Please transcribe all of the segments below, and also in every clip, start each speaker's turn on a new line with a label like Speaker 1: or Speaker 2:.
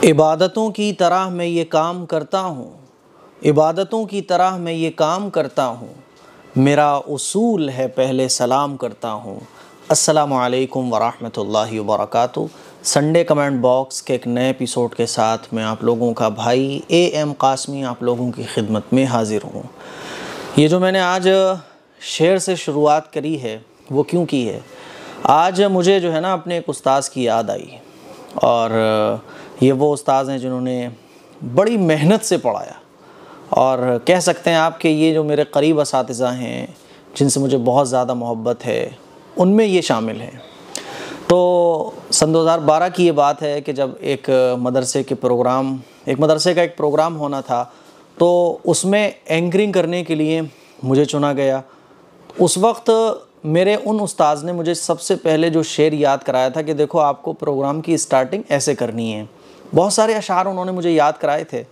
Speaker 1: عبادتوں کی طرح میں یہ کام کرتا ہوں، عبادتوں کی طرح میں یہ کام کرتا ہوں، میرا اصول ہے پہلے سلام کرتا ہوں۔ السلام علیکم ورحمۃ اللہ وبرکاتہ۔ سنڈے کمنٹ باکس کے ایک نئے ایپیسوڈ کے ساتھ میں آپ لوگوں کا بھائی ایم قاسمی آپ لوگوں کی خدمت میں حاضر ہوں۔ یہ جو میں نے آج شعر سے شروعات کری ہے وہ کیوں کی ہے؟ آج مجھے جو ہے نا اپنے ایک استاذ کی یاد آئی، اور یہ وہ استاذ ہیں جنہوں نے بڑی محنت سے پڑھایا، اور کہہ سکتے ہیں آپ کہ یہ جو میرے قریب اساتذہ ہیں جن سے مجھے بہت زیادہ محبت ہے ان میں یہ شامل ہیں۔ تو سن 2012 کی یہ بات ہے کہ جب ایک مدرسے کا ایک پروگرام ہونا تھا، تو اس میں اینکرنگ کرنے کے لیے مجھے چنا گیا۔ اس وقت میرے ان استاذ نے مجھے سب سے پہلے جو شعر یاد کرایا تھا کہ دیکھو آپ کو پروگرام کی سٹارٹنگ ایسے کرنی ہے۔ بہت سارے اشعار انہوں نے مجھے یاد کرائے تھے۔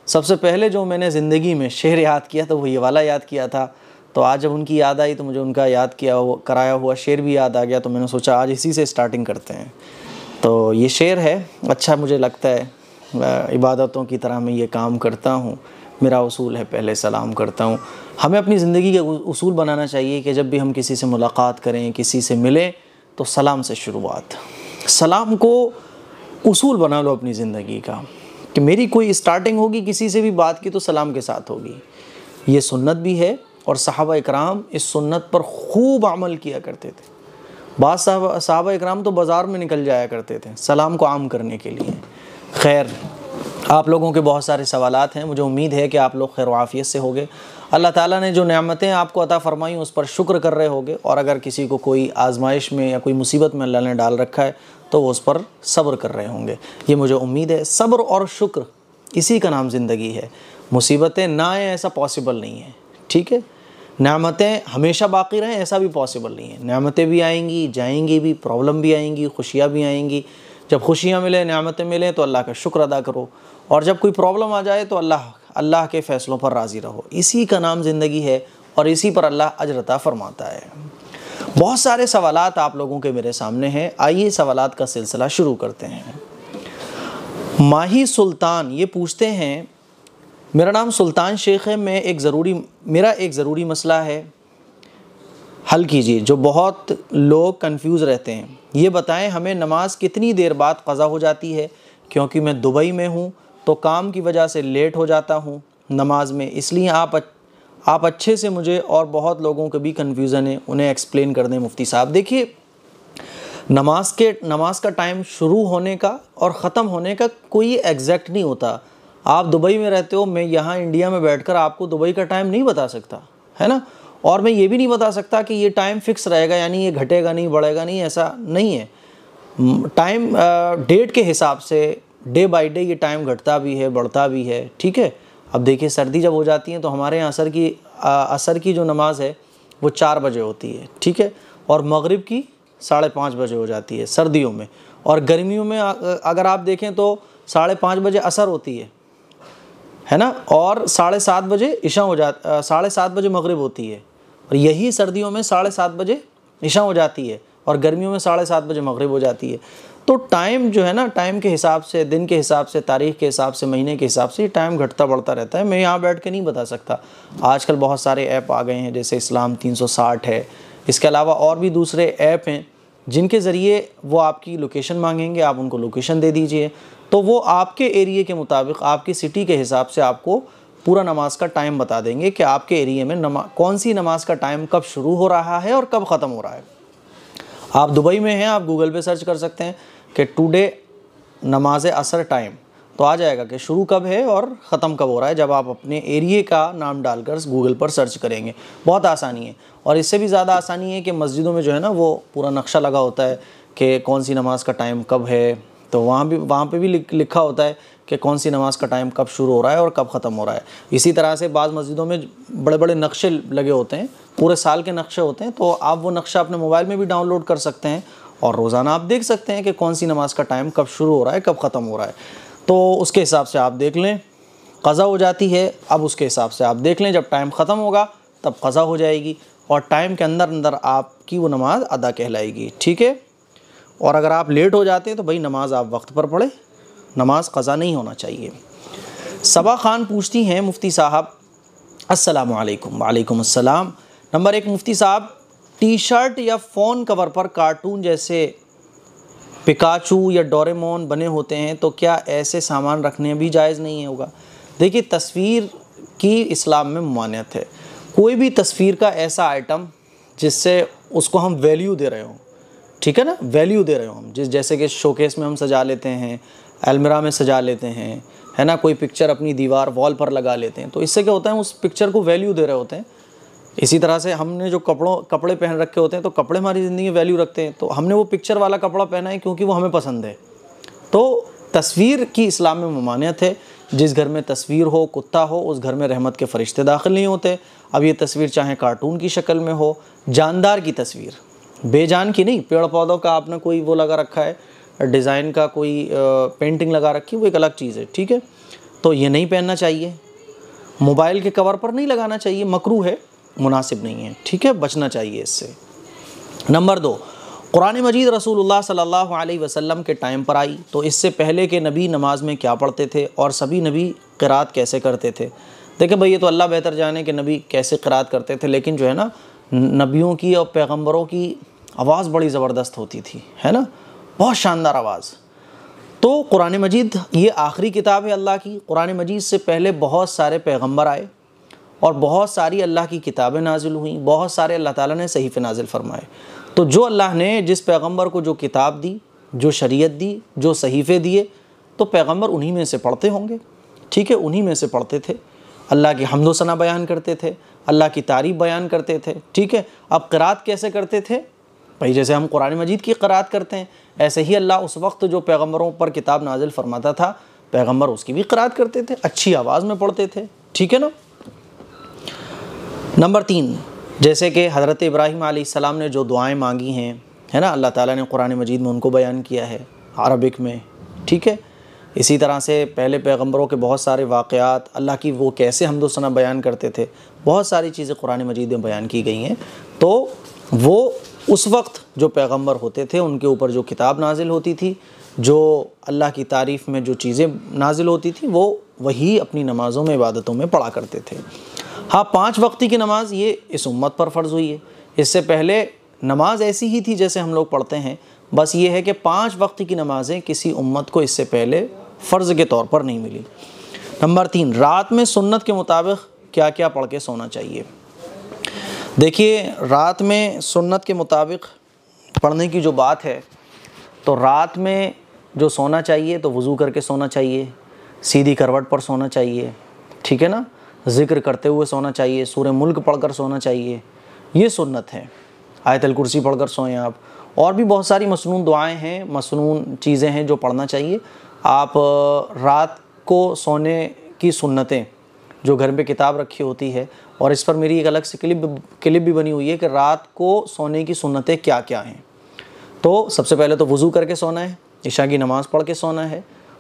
Speaker 1: سب سے پہلے جو میں نے زندگی میں شعر یاد کیا تو وہ یہ والا یاد کیا تھا۔ تو آج جب ان کی یاد آئی تو مجھے ان کا کرایا ہوا شعر بھی یاد آ گیا، تو میں نے سوچا آج اسی سے سٹارٹنگ کرتے ہیں۔ تو یہ شعر ہے، اچھا مجھے لگتا ہے، عبادتوں کی طرح میں یہ کام کرتا ہوں، میرا اصول ہے پہلے سلام کرتا ہوں۔ ہمیں اپنی زندگی کے اصول بنانا چاہیے کہ جب بھی ہم کسی سے ملاقات کریں، کسی سے ملیں، تو سلام سے شروعات۔ سلام کو اصول بنا لو اپنی زندگی کا، کہ میری کوئی سٹارٹنگ ہوگی کسی سے بھی بات کی تو سلام کے ساتھ ہوگی۔ یہ سنت بھی ہے، اور صحابہ اکرام اس سنت پر خوب عمل کیا کرتے تھے۔ بعض صحابہ اکرام تو بازار میں نکل جایا کرتے تھے سلام کو عام کرنے کے لیے۔ خیر، آپ لوگوں کے بہت سارے سوالات ہیں، مجھے امید ہے کہ آپ لوگ خیر و عافیت سے ہوگے۔ اللہ تعالیٰ نے جو نعمتیں آپ کو عطا فرمائیں اس پر شکر کر رہے ہوگے، اور اگر کسی کو کوئی آزمائش میں یا کوئی مصیبت میں اللہ نے ڈال رکھا ہے تو وہ اس پر صبر کر رہے ہوں گے، یہ مجھے امید ہے۔ صبر اور شکر اسی کا نام زندگی ہے۔ مصیبتیں نہ آئیں ایسا پاسبل نہیں ہے، ٹھیک ہے؟ نعمتیں ہمیشہ باقی رہیں ایسا بھی پاسبل نہیں ہے۔ نعمتیں بھی آئیں گی، جائیں گی بھی، پرابلم بھی آئیں گی، خوشیاں بھی آئیں گی۔ جب خوشیاں ملیں، نعمتیں ملیں تو اللہ کا شکر ادا کرو، اور جب کوئی پرابلم آ جائے تو اللہ کے فیصلوں پر راضی رہو۔ اسی کا نام زندگی ہے، اور اسی پر اللہ اجر عطا فرماتا ہے۔ بہت سارے سوالات آپ لوگوں کے میرے سامنے ہیں، آئیے سوالات کا سلسلہ شروع کرتے ہیں۔ ماہی سلطان یہ پوچھتے ہیں، میرا نام سلطان شیخ ہے، میرا ایک ضروری مسئلہ ہے، حل کیجیے۔ جو بہت لوگ کنفیوز رہتے ہیں، یہ بتائیں ہمیں نماز کتنی دیر بعد قضا ہو جاتی ہے؟ کیونکہ میں دبئی میں ہوں تو کام کی وجہ سے لیٹ ہو جاتا ہوں نماز میں، اس لیے آپ اچھے سے مجھے اور بہت لوگوں کو بھی کنفیوژن ہے انہیں ایکسپلین کر دیں مفتی صاحب۔ دیکھیے، نماز کا ٹائم شروع ہونے کا اور ختم ہونے کا کوئی ایگزیکٹ نہیں ہوتا۔ آپ دبئی میں رہتے ہو، میں یہاں انڈیا میں بیٹھ کر آپ کو دبئی کا ٹائم نہیں بتا سکتا، ہے نا؟ اور میں یہ بھی نہیں بتا سکتا کہ یہ ٹائم فکس رہے گا، یعنی یہ گھٹے گا نہیں، بڑھے گا نہیں، ایسا نہیں ہے۔ ٹائم ڈیٹ کے حساب سے ڈے بائی ڈے یہ ٹائم گھٹتا بھی ہے، بڑھتا بھی ہے، ٹھیک ہے؟ اب دیکھیے، سردی جب ہو جاتی ہے تو ہمارے یہاں عصر کی جو نماز ہے وہ 4 بجے ہوتی ہے، ٹھیک ہے؟ اور مغرب کی 5:30 بجے ہو جاتی ہے سردیوں میں، اور گرمیوں میں اگر آپ دیکھیں تو 5:30 بجے عصر ہوتی ہے نا؟ اور 7:30 بجے عشاء 7:30 بجے مغرب ہوتی ہے، اور یہی سردیوں میں 7:30 بجے عشاء ہو جاتی ہے، اور گرمیوں میں 7:30 بجے مغرب ہو جاتی ہے۔ تو ٹائم جو ہے نا، ٹائم کے حساب سے، دن کے حساب سے، تاریخ کے حساب سے، مہینے کے حساب سے یہ ٹائم گھٹتا بڑھتا رہتا ہے۔ میں یہاں بیٹھ کے نہیں بتا سکتا۔ آج کل بہت سارے ایپ آ گئے ہیں، جیسے اسلام 360 ہے، اس کے علاوہ اور بھی دوسرے ایپ ہیں جن کے ذریعے وہ آپ کی لوکیشن مانگیں گے، آپ ان کو لوکیشن دے دیجئے، تو وہ آپ کے ایریے کے مطابق، آپ کی سٹی کے حساب سے آپ کو پورا نماز کا ٹائم بتا دیں گے کہ آپ کے ایریے میں کون سی نماز کا ٹائم کب شروع ہو رہا ہے اور کب ختم ہو رہا ہے۔ آپ دبئی میں ہیں، آپ گوگل پہ سرچ کر سکتے ہیں کہ ٹوڈے نماز عصر ٹائم، تو آ جائے گا کہ شروع کب ہے اور ختم کب ہو رہا ہے، جب آپ اپنے ایریے کا نام ڈال کر گوگل پر سرچ کریں گے۔ بہت آسانی ہے، اور اس سے بھی زیادہ آسانی ہے کہ مسجدوں میں جو ہے نا وہ پورا نقشہ لگا ہوتا ہے کہ کون سی نماز کا ٹائم کب ہے، تو وہاں پہ بھی لکھا ہوتا ہے کہ کون سی نماز کا ٹائم کب شروع ہو رہا ہے اور کب ختم ہو رہا ہے۔ اسی طرح سے بعض مسجدوں میں بڑے بڑے نقشے لگے ہوتے ہیں، پورے سال کے نقشے ہوتے ہیں، تو آپ وہ نقشہ اپنے موبائل میں بھی ڈاؤن لوڈ کر سکتے ہیں، اور روزانہ آپ دیکھ سکتے ہیں کہ کون سی نماز کا ٹائم کب شروع ہو رہا ہے، کب ختم ہو رہا ہے۔ تو اس کے حساب سے آپ دیکھ لیں، قضا ہو جاتی ہے، اب اس کے حساب سے آپ دیکھ لیں، جب ٹائم ختم ہوگا تب قضا ہو جائے گی، اور ٹائم کے اندر آپ کی وہ نماز ادا کہلائے گی، ٹھیک ہے؟ اور اگر آپ لیٹ ہو جاتے ہیں تو بھائی نماز آپ وقت پر پڑھیں، نماز قضا نہیں ہونا چاہیے۔ صبا خان پوچھتی ہیں مفتی صاحب السلام علیکم۔ وعلیکم السلام۔ نمبر 1، مفتی صاحب ٹی شرٹ یا فون کور پر کارٹون جیسے پکاچو یا ڈوریمون بنے ہوتے ہیں تو کیا ایسے سامان رکھنے بھی جائز نہیں ہوگا؟ دیکھیے تصویر کی اسلام میں ممانعت ہے۔ کوئی بھی تصویر کا ایسا آئٹم جس سے اس کو ہم ویلیو دے رہے ہوں، ٹھیک ہے نا، ویلیو دے رہے ہوں ہم، جیسے کہ شوکیس میں ہم سجا لیتے ہیں، المیرا میں سجا لیتے ہیں، ہے نا، کوئی پکچر اپنی دیوار وال پر لگا لیتے ہیں، تو اس سے کیا ہوتا ہے، اس پکچر کو ویلیو دے رہے ہوتے ہیں۔ اسی طرح سے ہم نے جو کپڑے پہن رکھے ہوتے ہیں تو کپڑے ہماری زندگی میں ویلیو رکھتے ہیں، تو ہم نے وہ پکچر والا کپڑا پہنا ہے کیونکہ وہ ہمیں پسند ہے۔ تو تصویر کی اسلام میں ممانعت ہے۔ جس گھر میں تصویر ہو، کتا ہو، اس گھر میں رحمت کے فرشتے داخل نہیں ہوتے۔ اب یہ تصویر چاہے کارٹون کی شکل میں ہو، جاندار کی تصویر، بے جان کی نہیں، پیڑ پودوں کا آپ نے کوئی وہ لگا رکھا ہے، ڈیزائن کا کوئی پینٹنگ لگا رکھی ہے، وہ ایک الگ چیز ہے، ٹھیک ہے، تو یہ نہیں پہننا چاہیے۔ موبائل کے کور پر نہیں لگانا چاہیے، مکروہ ہے، مناسب نہیں ہے، ٹھیک ہے، بچنا چاہیے اس سے۔ نمبر 2، قرآن مجید رسول اللہ صلی اللہ علیہ وسلم کے ٹائم پر آئی تو اس سے پہلے کہ نبی نماز میں کیا پڑھتے تھے اور سبھی نبی قرات کیسے کرتے تھے؟ دیکھیں بھائی، یہ تو اللہ بہتر جانے کہ نبی کیسے قرات کرتے تھے، لیکن جو ہے نا، نبیوں کی اور پیغمبروں کی آواز بڑی زبردست ہوتی تھی، ہے نا، بہت شاندار آواز۔ تو قرآن مجید یہ آخری کتاب ہے اللہ کی۔ قرآن مجید سے پہلے بہت سارے پیغمبر آئے اور بہت ساری اللہ کی کتابیں نازل ہوئیں، بہت سارے اللہ تعالیٰ نے صحیفے نازل فرمائے۔ تو جو اللہ نے جس پیغمبر کو جو کتاب دی، جو شریعت دی، جو صحیفے دیے، تو پیغمبر انہی میں سے پڑھتے ہوں گے، ٹھیک ہے، انہی میں سے پڑھتے تھے، اللہ کی حمد و ثنا بیان کرتے تھے، اللہ کی تعریف بیان کرتے تھے، ٹھیک ہے۔ اب قرات کیسے کرتے تھے؟ بھائی جیسے ہم قرآن مجید کی قرات کرتے ہیں، ایسے ہی اللہ اس وقت جو پیغمبروں پر کتاب نازل فرماتا تھا، پیغمبر اس کی بھی قرات کرتے تھے، اچھی آواز میں پڑھتے تھے، ٹھیک ہے نا۔ نمبر 3، جیسے کہ حضرت ابراہیم علیہ السلام نے جو دعائیں مانگی ہیں، ہے نا، اللہ تعالیٰ نے قرآن مجید میں ان کو بیان کیا ہے عربک میں، ٹھیک ہے۔ اسی طرح سے پہلے پیغمبروں کے بہت سارے واقعات، اللہ کی وہ کیسے حمد و ثنا بیان کرتے تھے، بہت ساری چیزیں قرآن مجید میں بیان کی گئی ہیں۔ تو وہ اس وقت جو پیغمبر ہوتے تھے ان کے اوپر جو کتاب نازل ہوتی تھی، جو اللہ کی تعریف میں جو چیزیں نازل ہوتی تھیں، وہ وہی اپنی نمازوں میں، عبادتوں میں پڑھا کرتے تھے۔ ہاں، 5 وقتی کی نماز یہ اس امت پر فرض ہوئی ہے۔ اس سے پہلے نماز ایسی ہی تھی جیسے ہم لوگ پڑھتے ہیں، بس یہ ہے کہ 5 وقت کی نمازیں کسی امت کو اس سے پہلے فرض کے طور پر نہیں ملی۔ نمبر 3، رات میں سنت کے مطابق کیا کیا پڑھ کے سونا چاہیے؟ دیکھیے، رات میں سنت کے مطابق پڑھنے کی جو بات ہے، تو رات میں جو سونا چاہیے تو وضو کر کے سونا چاہیے، سیدھی کروٹ پر سونا چاہیے، ٹھیک ہے نا، ذکر کرتے ہوئے سونا چاہیے، سورہ ملک پڑھ کر سونا چاہیے، یہ سنت ہے۔ آیت الکرسی پڑھ کر سوئیں آپ، اور بھی بہت ساری مسنون دعائیں ہیں، مسنون چیزیں ہیں جو پڑھنا چاہیے۔ آپ رات کو سونے کی سنتیں جو گھر پہ کتاب رکھی ہوتی ہے، اور اس پر میری ایک الگ سے کلپ بھی بنی ہوئی ہے کہ رات کو سونے کی سنتیں کیا کیا ہیں۔ تو سب سے پہلے تو وضو کر کے سونا ہے، عشاء کی نماز پڑھ کے سونا ہے،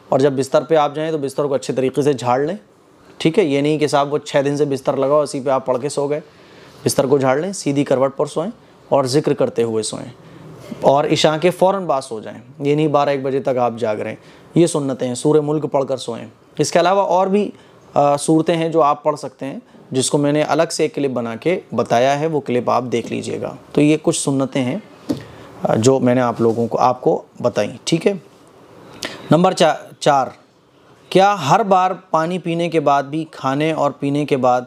Speaker 1: اور جب بستر پہ آپ جائیں تو بستر کو اچھے طریقے سے جھاڑ لیں، ٹھیک ہے، یہ نہیں کہ صاحب وہ 6 دن سے بستر لگاؤ اسی پہ آپ پڑھ کے سو گئے۔ بستر کو جھاڑ لیں، سیدھی کروٹ پر سوئیں اور ذکر کرتے ہوئے سوئیں، اور عشاء کے فوراً بعد سو جائیں، یہ نہیں 12-1 بجے تک آپ جاگ رہے ہیں۔ یہ سنتیں ہیں، سورہ ملک پڑھ کر سوئیں۔ اس کے علاوہ اور بھی صورتیں ہیں جو آپ پڑھ سکتے ہیں، جس کو میں نے الگ سے ایک کلپ بنا کے بتایا ہے، وہ کلپ آپ دیکھ لیجئے گا۔ تو یہ کچھ سنتیں ہیں جو میں نے آپ کو بتائیں، ٹھیک ہے۔ نمبر 4، کیا ہر بار پانی پینے کے بعد بھی کھانے اور پینے کے بعد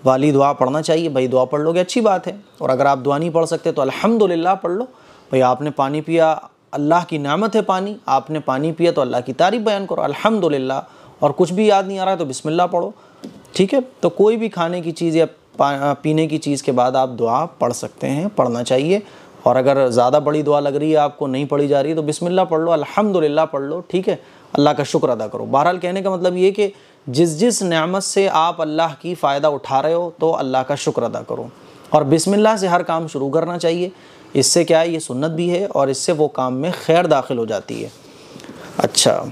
Speaker 1: والی دعا پڑھنا چاہیے؟ بھائی دعا پڑھ لو گے اچھی بات ہے، اور اگر آپ دعا نہیں پڑھ سکتے تو الحمدللہ پڑھ لو۔ بھئی آپ نے پانی پیا، اللہ کی نعمت ہے پانی، آپ نے پانی پیا تو اللہ کی تعریف بیان کرو الحمدللہ، اور کچھ بھی یاد نہیں آ رہا ہے تو بسم اللہ پڑھو، ٹھیک ہے۔ تو کوئی بھی کھانے کی چیز یا پینے کی چیز کے بعد آپ دعا پڑھ سکتے ہیں، پڑھنا چاہیے، اور اگر زیادہ بڑی دعا لگ رہی ہے آپ کو، نہیں پڑھی جا رہی ہے، تو بسم اللہ پڑھ لو، الحمدللہ پڑھ لو، ٹھیک ہے، اللہ کا شکر ادا کرو۔ بہرحال کہنے کا مطلب یہ کہ جس نعمت سے آپ اللہ کی فائدہ اٹھا رہے ہو تو اللہ کا شکر ادا کرو، اور بسم اللہ سے ہر کام شروع کرنا چاہیے۔ اس سے کیا ہے، یہ سنت بھی ہے، اور اس سے وہ کام میں خیر داخل ہو جاتی ہے۔ اچھا،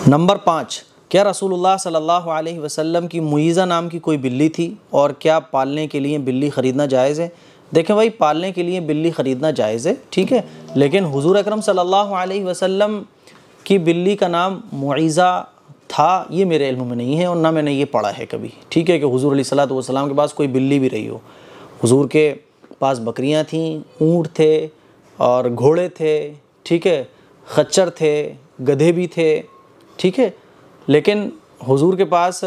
Speaker 1: نمبر 5، کیا رسول اللہ صلی اللہ علیہ وسلم کی معیزہ نام کی کوئی بلی تھی، اور کیا پالنے کے لیے بلی خریدنا جائز ہے؟ دیکھیں بھائی، پالنے کے لیے بلی خریدنا جائز ہے، ٹھیک ہے، لیکن حضور اکرم صلی اللہ علیہ وسلم کہ بلی کا نام معیزہ تھا یہ میرے علم میں نہیں ہے اور نہ میں نے یہ پڑھا ہے کبھی، ٹھیک ہے، کہ حضور علیہ الصلوۃ والسلام کے پاس کوئی بلی بھی رہی ہو۔ حضور کے پاس بکریاں تھیں، اونٹ تھے اور گھوڑے تھے، ٹھیک ہے، خچر تھے، گدھے بھی تھے، ٹھیک ہے، لیکن حضور کے پاس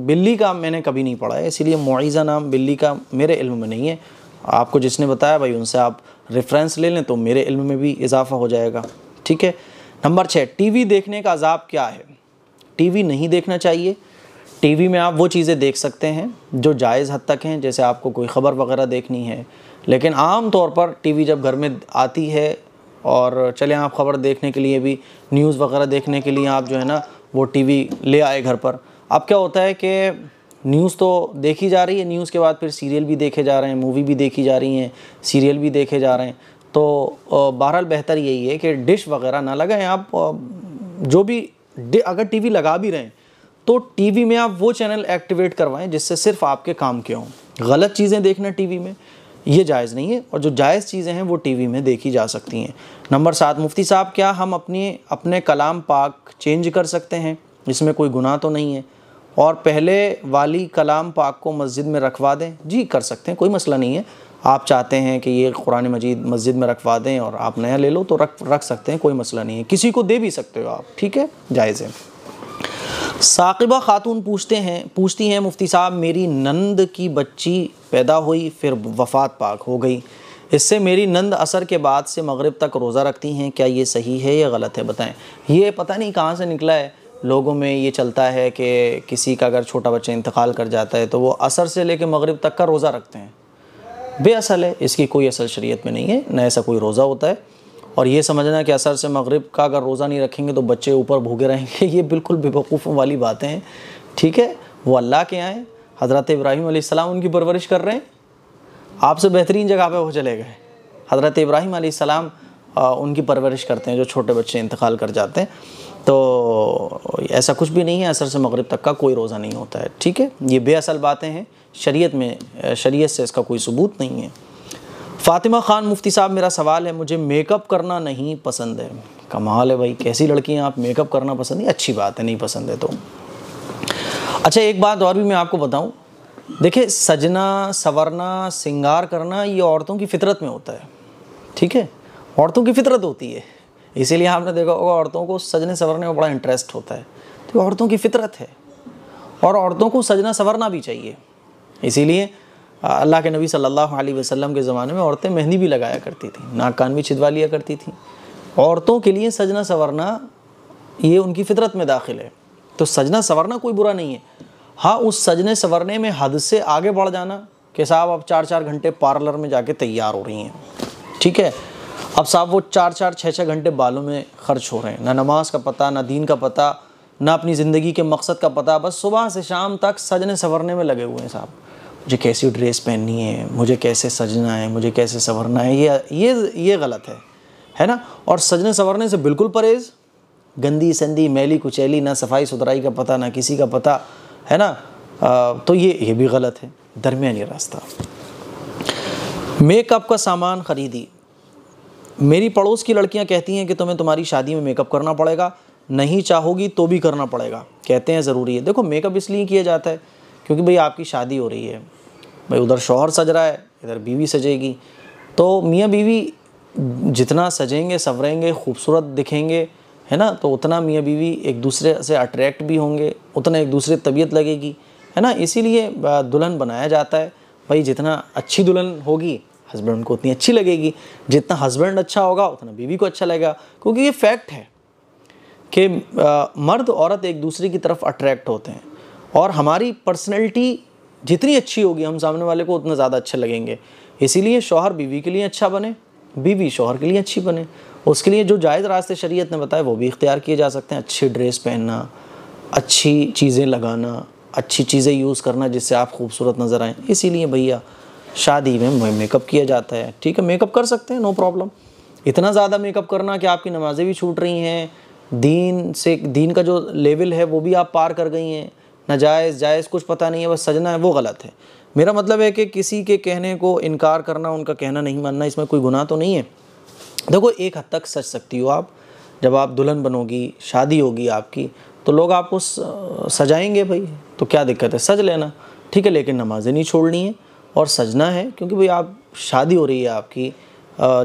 Speaker 1: بلی کا میں نے کبھی نہیں پڑھا ہے، اسی لیے معیزہ نام بلی کا میرے علم میں نہیں ہے۔ آپ کو جس نے بتایا بھائی ان سے آپ ریفرنس لے لیں تو میرے علم میں بھی اضافہ ہو جائے گا، ٹھیک ہے۔ نمبر 6، ٹی وی دیکھنے کا عذاب کیا ہے؟ ٹی وی نہیں دیکھنا چاہیے۔ ٹی وی میں آپ وہ چیزیں دیکھ سکتے ہیں جو جائز حد تک ہیں، جیسے آپ کو کوئی خبر وغیرہ دیکھنی ہے، لیکن عام طور پر ٹی وی جب گھر میں آتی ہے اور چلیں آپ خبر دیکھنے کے لیے بھی، نیوز وغیرہ دیکھنے کے لیے آپ جو ہے نا وہ ٹی وی لے آئے گھر پر، اب کیا ہوتا ہے کہ نیوز تو دیکھی جا رہی ہے، نیوز کے بعد پھر سیریل بھی دیکھے جا رہے ہیں، مووی بھی دیکھی جا رہی ہیں، سیریل بھی دیکھے جا رہے ہیں، تو بہرحال بہتر یہی ہے کہ ڈش وغیرہ نہ لگائیں آپ، جو بھی اگر ٹی وی لگا بھی رہے ہیں تو ٹی وی میں آپ وہ چینل ایکٹیویٹ کروائیں جس سے صرف آپ کے کام کے ہوں۔ غلط چیزیں دیکھنا ٹی وی میں یہ جائز نہیں ہے، اور جو جائز چیزیں ہیں وہ ٹی وی میں دیکھی جا سکتی ہیں۔ نمبر 7، مفتی صاحب کیا ہم اپنے کلام پاک چینج کر سکتے ہیں؟ اس میں کوئی گناہ تو نہیں ہے، اور پہلے والی کلام پاک کو مسجد میں رکھوا دیں؟ جی کر سکتے ہیں، کوئی مسئلہ نہیں ہے۔ آپ چاہتے ہیں کہ یہ قرآن مجید مسجد میں رکھوا دیں اور آپ نیا لے لو تو رکھ سکتے ہیں، کوئی مسئلہ نہیں ہے، کسی کو دے بھی سکتے ہو آپ، ٹھیک ہے، جائز ہے۔ ثاقبہ خاتون پوچھتی ہیں مفتی صاحب میری نند کی بچی پیدا ہوئی پھر وفات پاک ہو گئی، اس سے میری نند عصر کے بعد سے مغرب تک روزہ رکھتی ہیں، کیا یہ صحیح ہے یا غلط ہے؟ بتائیں۔ یہ پتہ نہیں کہاں سے نکلا ہے، لوگوں میں یہ چلتا ہے کہ کسی کا اگر چھوٹا بچہ انتقال کر جاتا ہے تو وہ عصر سے لے کے مغرب تک کا روزہ رکھتے ہیں، بے اصل ہے، اس کی کوئی اصل شریعت میں نہیں ہے، نہ ایسا کوئی روزہ ہوتا ہے۔ اور یہ سمجھنا کہ عصر سے مغرب کا اگر روزہ نہیں رکھیں گے تو بچے اوپر بھوکے رہیں گے، یہ بالکل بے وقوفوں والی باتیں ہیں، ٹھیک ہے۔ وہ اللہ کے آئیں، حضرت ابراہیم علیہ السلام ان کی پرورش کر رہے ہیں، آپ سے بہترین جگہ پہ وہ چلے گئے۔ حضرت ابراہیم علیہ السلام ان کی پرورش کرتے ہیں جو چھوٹے بچے انتقال کر جاتے ہیں، تو ایسا کچھ بھی نہیں ہے، عصر سے مغرب تک کا کوئی روزہ نہیں ہوتا ہے، ٹھیک ہے۔ یہ بے اصل باتیں ہیں، شریعت سے اس کا کوئی ثبوت نہیں ہے۔ فاطمہ خان مفتی صاحب میرا سوال ہے، مجھے میک اپ کرنا نہیں پسند ہے۔ کمال ہے بھائی، کیسی لڑکی ہیں آپ، میک اپ کرنا پسند ہے؟ اچھی بات ہے، نہیں پسند ہے تو۔ اچھا ایک بات اور بھی میں آپ کو بتاؤں، دیکھیں سجنا سورنا سنگار کرنا یہ عورتوں کی فطرت میں ہوتا ہے، ٹھیک ہے، عورتوں کی فطرت ہوتی ہے، اسی لیے آپ نے دیکھا ہوگا عورتوں کو سجنے سورنے میں بڑا انٹرسٹ ہوتا ہے، تو عورتوں کی فطرت ہے اور عورتوں کو سجنا سورنا بھی چاہیے۔ اسی لیے اللہ کے نبی صلی اللہ علیہ وسلم کے زمانے میں عورتیں مہندی بھی لگایا کرتی تھیں، ناک کان بھی چھدوا لیا کرتی تھیں۔ عورتوں کے لیے سجنا سورنا یہ ان کی فطرت میں داخل ہے، تو سجنا سورنا کوئی برا نہیں ہے۔ ہاں اس سجنے سورنے میں حد سے آگے بڑھ جانا کہ صاحب اب 4 گھنٹے پارلر میں جا کے تیار ہو رہی ہیں، ٹھیک ہے، اب صاحب وہ 6 گھنٹے بالوں میں خرچ ہو رہے ہیں، نہ نماز کا پتہ، نہ دین کا پتہ، نہ اپنی زندگی کے مقصد کا پتہ، بس صبح سے شام تک سجنے سورنے میں لگے ہوئے ہیں۔ صاحب مجھے کیسی ڈریس پہننی ہے، مجھے کیسے سجنا ہے، مجھے کیسے سنورنا ہے، یہ غلط ہے نا۔ اور سجنے سنورنے سے بالکل پرہیز، گندی سندی میلی کچیلی، نہ صفائی ستھرائی کا پتہ، نہ کسی کا پتہ، ہے نا، تو یہ بھی غلط ہے، درمیانی راستہ۔ میک اپ کا سامان خریدی، میری پڑوس کی لڑکیاں کہتی ہیں کہ تمہیں تمہاری شادی میں میک اپ کرنا پڑے گا، نہیں چاہو گی تو بھی کرنا پڑے گا، کہتے ہیں ضروری ہے۔ دیکھو میک اپ اس لیے کیا جاتا ہے کیونکہ بھئی آپ کی شادی ہو رہی ہے، بھئی ادھر شوہر سج رہا ہے، ادھر بیوی سجے گی، تو میاں بیوی جتنا سجیں گے سوریں گے خوبصورت دکھیں گے، ہے نا، تو اتنا میاں بیوی ایک دوسرے سے اٹریکٹ بھی ہوں گے، اتنا ایک دوسرے طبیعت لگے گی، ہے نا۔ اسی لیے دلہن بنایا جاتا ہے، بھئی جتنا اچھی دلہن ہوگی ہسبینڈ کو اتنی اچھی لگے گی، جتنا ہسبینڈ اچھا ہوگا اتنا بیوی کو اچھا لگے گا، کیونکہ یہ فیکٹ ہے کہ مرد عورت ایک دوسرے کی طرف اٹریکٹ ہوتے ہیں، اور ہماری پرسنالٹی جتنی اچھی ہوگی ہم سامنے والے کو اتنا زیادہ اچھے لگیں گے۔ اسی لیے شوہر بیوی کے لیے اچھا بنے، بیوی شوہر کے لیے اچھی بنے، اس کے لیے جو جائز راستے شریعت نے بتائے وہ بھی اختیار کیے جا سکتے ہیں، اچھی ڈریس پہننا، اچھی چیزیں لگانا، اچھی چیزیں یوز کرنا جس سے آپ خوبصورت نظر آئیں۔ اسی لیے بھیا شادی میں میک اپ کیا جاتا ہے، ٹھیک ہے، میک اپ کر سکتے ہیں، نو پرابلم۔ اتنا زیادہ میک اپ کرنا کہ آپ کی نمازیں بھی چھوٹ رہی ہیں، دین کا جو لیول ہے وہ بھی آپ پار کر گئی ہیں، ناجائز جائز کچھ پتہ نہیں ہے، بس سجنا ہے، وہ غلط ہے۔ میرا مطلب ہے کہ کسی کے کہنے کو انکار کرنا، ان کا کہنا نہیں ماننا، اس میں کوئی گناہ تو نہیں ہے۔ دیکھو ایک حد تک سج سکتی ہو آپ، جب آپ دلہن بنو گی، شادی ہوگی آپ کی، تو لوگ آپ کو سجائیں گے بھائی، تو کیا دقت ہے، سج لینا، ٹھیک ہے، لیکن نمازیں نہیں چھوڑنی ہیں اور سجنا ہے، کیونکہ بھئی آپ شادی ہو رہی ہے آپ کی۔